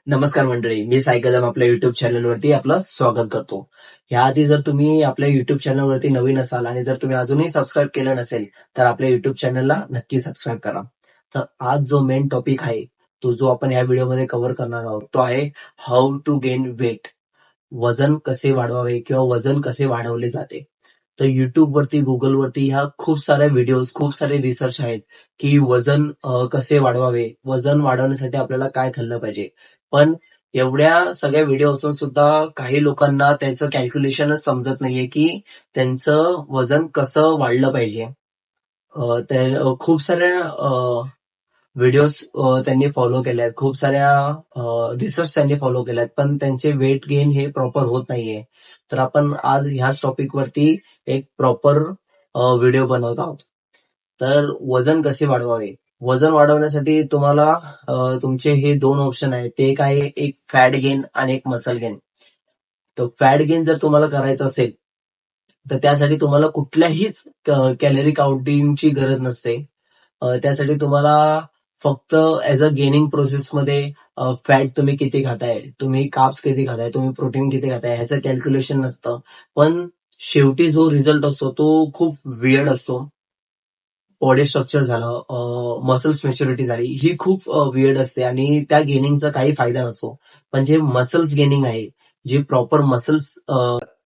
नमस्कार मंडळी, मी साई कदम आपल्या युट्यूब चॅनलवरती आपलं स्वागत करतो. याआधी जर तुम्ही आपल्या युट्यूब चॅनलवरती नवीन असाल आणि जर तुम्ही अजूनही सबस्क्राईब केलं नसेल तर आपल्या युट्यूब चॅनलला नक्की सबस्क्राईब करा. तर आज जो मेन टॉपिक आहे तो जो आपण या व्हिडिओमध्ये कव्हर करणार आहोत तो आहे हाऊ टू गेन वेट. वजन कसे वाढवावे किंवा वजन कसे वाढवले जाते. तर युट्यूब वरती, गुगल वरती ह्या खूप साऱ्या व्हिडिओज, खूप सारे रिसर्च आहेत की वजन कसे वाढवावे, वजन वाढवण्यासाठी आपल्याला काय खाल्लं पाहिजे. पण एवढ्या सगळ्या व्हिडिओ असून सुद्धा काही लोकांना त्याचं कॅल्क्युलेशनच समजत नाहीये की त्यांचं वजन कसं वाढलं पाहिजे. खूप साऱ्या व्हिडिओज त्यांनी फॉलो केल्यात, खूप साऱ्या रिसर्च त्यांनी फॉलो केल्यात, पण त्यांचे वेट गेन हे प्रॉपर होत नाहीये. तर आपण आज ह्याच टॉपिक वरती एक प्रॉपर व्हिडिओ बनवत आहोत. तर वजन कसे वाढवावे. वजन वाढवण्यासाठी तुम्हाला तुमचे हे दोन ऑप्शन आहेत. ते एक आहे एक फॅट गेन आणि एक मसल गेन. तर फॅट गेन जर तुम्हाला करायचं असेल तर त्यासाठी तुम्हाला कुठल्याहीच कॅलरी काउंटिंगची गरज नसते. त्यासाठी तुम्हाला फक्त ऍज अ गेनिंग प्रोसेसमध्ये फॅट तुम्ही किती खाताय, तुम्ही कार्ब्स किती खाताय, तुम्ही प्रोटीन किती खाताय ह्याचं कॅल्क्युलेशन नसतं. पण शेवटी जो रिझल्ट असतो तो खूप वियर्ड असतो. बॉडी स्ट्रक्चर झालं, मसल्स मॅच्युरिटी झाली, ही खूप वियर्ड असते आणि त्या गेनिंगचा काही फायदा नसतो. पण जे मसल्स गेनिंग आहे, जे प्रॉपर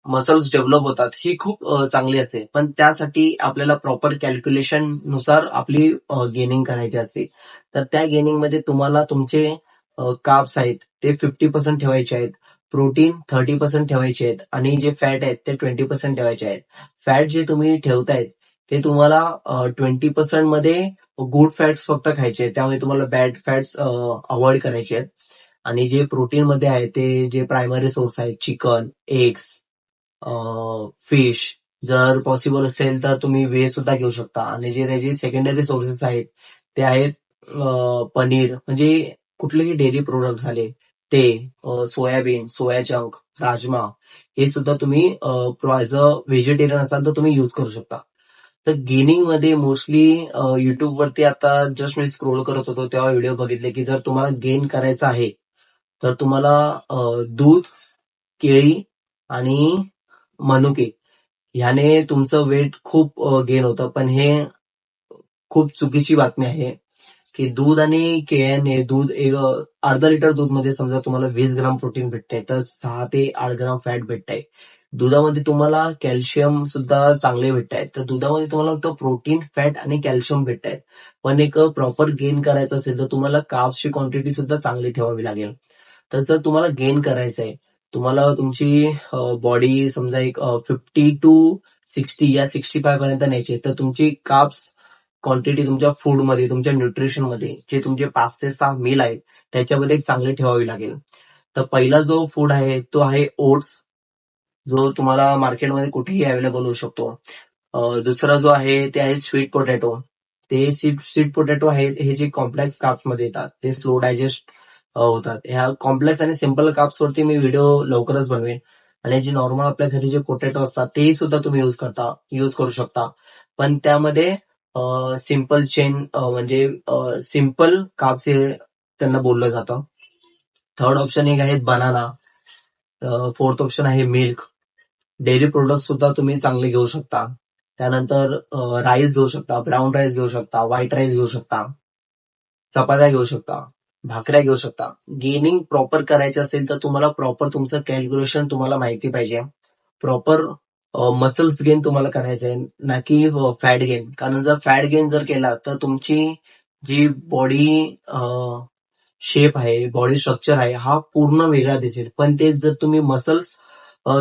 मसल्स डेव्हलप होतात, ही खूप चांगली असते. पण त्यासाठी आपल्याला प्रॉपर कॅल्क्युलेशन नुसार आपली गेनिंग करायची असते. तर त्या गेनिंगमध्ये तुम्हाला तुमचे कार्ब्स आहेत ते 50% ठेवायचे आहेत, प्रोटीन 30% ठेवायचे आहेत आणि जे फॅट आहेत ते 20% ठेवायचे आहेत. फॅट जे तुम्ही ठेवतायत ते तुम्हाला 20% मध्ये गुड फॅट्स फक्त खायचे आहेत, त्यामुळे तुम्हाला बॅड फॅट्स अवॉइड करायचे आहेत. आणि जे प्रोटीन मध्ये आहे ते जे प्रायमरी सोर्स आहेत, चिकन, एग्स, फिश, जर पॉसिबल असेल तर तुम्ही व्हेज सुद्धा घेऊ शकता. आणि जे त्याचे सेकंडरी सोर्सेस आहेत ते आहेत पनीर, म्हणजे कुठलेही डेअरी प्रोडक्ट झाले ते, सोयाबीन, सोया चंक, राजमा, हे सुद्धा तुम्ही ऍज अ व्हेजिटेरियन असाल तर तुम्ही युज करू शकता. तर गेनिंग मध्ये मोस्टली युट्यूब वरती आता जस्ट मी स्क्रोल करत होतो तेव्हा व्हिडिओ बघितले की जर तुम्हाला गेन करायचं आहे तर तुम्हाला दूध, केळी आणि मनुके ह्याने तुमचं वेट खूप गेन होतं. पण हे खूप चुकीची बातमी आहे की दूध आणि केळ्याने एक अर्धा लिटर दूध मध्ये समजा तुम्हाला 20 ग्राम प्रोटीन भेटतंय तर 6 ते 8 ग्राम फॅट भेटतंय. दुधामध्ये तुम्हाला कॅल्शियम सुद्धा चांगले भेटतायत. तर दुधामध्ये तुम्हाला फक्त प्रोटीन, फॅट आणि कॅल्शियम भेटतायत. पण एक प्रॉपर गेन करायचं असेल तर तुम्हाला कार्ब्सची क्वांटिटी सुद्धा चांगली ठेवावी लागेल. तर जर तुम्हाला गेन करायचंय, तुम्हाला तुमची बॉडी समजा एक 50 टू 60 या 65 पर्यंत न्यायची तर तुमची कार्ब्स क्वांटिटी तुमच्या फूडमध्ये, तुमच्या न्यूट्रिशनमध्ये जे तुमचे 5 ते 6 मील आहेत त्याच्यामध्ये चांगली ठेवावी लागेल. तर पहिला जो फूड आहे तो आहे ओट्स, जो तुम्हाला मार्केटमध्ये कुठेही अवेलेबल होऊ शकतो. दुसरा जो आहे ते आहे स्वीट पोटॅटो. ते स्वीट पोटॅटो आहेत हे जे कॉम्प्लेक्स कार्ब्स मध्ये येतात, ते स्लो डायजेस्ट होतात. ह्या कॉम्प्लेक्स आणि सिम्पल कार्ब्स वरती मी व्हिडिओ लवकरच बनवेन. आणि जे नॉर्मल आपल्या घरी जे पोटॅटो असतात ते सुद्धा तुम्ही युज करू शकता. पण त्यामध्ये सिम्पल चेन म्हणजे सिम्पल कार्ब्स हे त्यांना बोललं जातं. थर्ड ऑप्शन एक आहे बनाना. फोर्थ ऑप्शन आहे मिल्क. डेअरी प्रोडक्ट सुद्धा तुम्ही चांगले घेऊ शकता. त्यानंतर राईस घेऊ शकता, ब्राऊन राईस घेऊ शकता, व्हाईट राईस घेऊ शकता, चपात्या घेऊ शकता, भाकऱ्या घेऊ शकता. गेनिंग प्रॉपर करायचं असेल तर तुम्हाला प्रॉपर तुमचं कॅल्क्युलेशन तुम्हाला माहिती पाहिजे. प्रॉपर मसल्स गेन तुम्हाला करायचं आहे, ना की फॅट गेन. कारण जर फॅट गेन जर केला तर तुमची जी बॉडी शेप आहे, बॉडी स्ट्रक्चर आहे हा पूर्ण वेगळा दिसेल. पण तेच जर तुम्ही मसल्स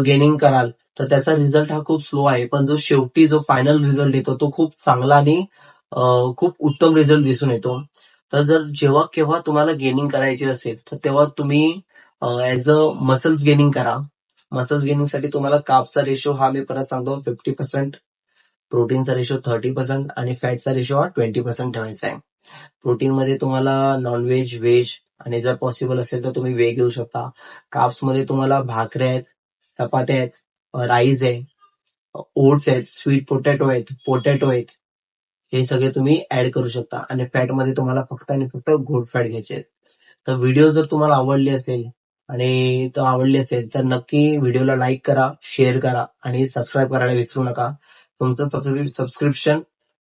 गेनिंग कराल तर त्याचा रिझल्ट हा खूप स्लो आहे. पण जो शेवटी जो फायनल रिझल्ट येतो तो खूप चांगला आणि खूप उत्तम रिझल्ट दिसून येतो. तर जर जेव्हा केव्हा तुम्हाला गेनिंग करायची असेल तर तेव्हा तुम्ही ऍज अ मसल्स गेनिंग करा. मसल्स गेनिंगसाठी तुम्हाला कार्ब्सचा रेशो हा मी परत सांगतो 50%, प्रोटीनचा रेशो 30% आणि फॅटचा रेशो हा 20% ठेवायचा आहे. प्रोटीनमध्ये तुम्हाला नॉनव्हेज, व्हेज आणि जर पॉसिबल असेल तर तुम्ही व्हेज घेऊ शकता. कार्ब्समध्ये तुम्हाला भाकऱ्या आहेत, चपात्या आहेत, राईस आहे, ओट्स आहेत, स्वीट पोटॅटो आहेत, हे सगळे तुम्ही ऍड करू शकता. आणि फॅटमध्ये तुम्हाला फक्त आणि फक्त गुड फॅट घ्यायचे आहेत. तर व्हिडिओ जर तुम्हाला आवडली असेल तर नक्की व्हिडिओला लाईक करा, शेअर करा आणि सबस्क्राईब करायला विसरू नका. तुमचं सबस्क्रिप्शन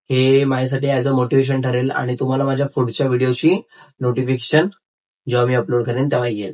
हे माझ्यासाठी ऍज अ मोटिवेशन ठरेल आणि तुम्हाला माझ्या पुढच्या व्हिडिओची नोटिफिकेशन जेव्हा मी अपलोड करेन तेव्हा येईल.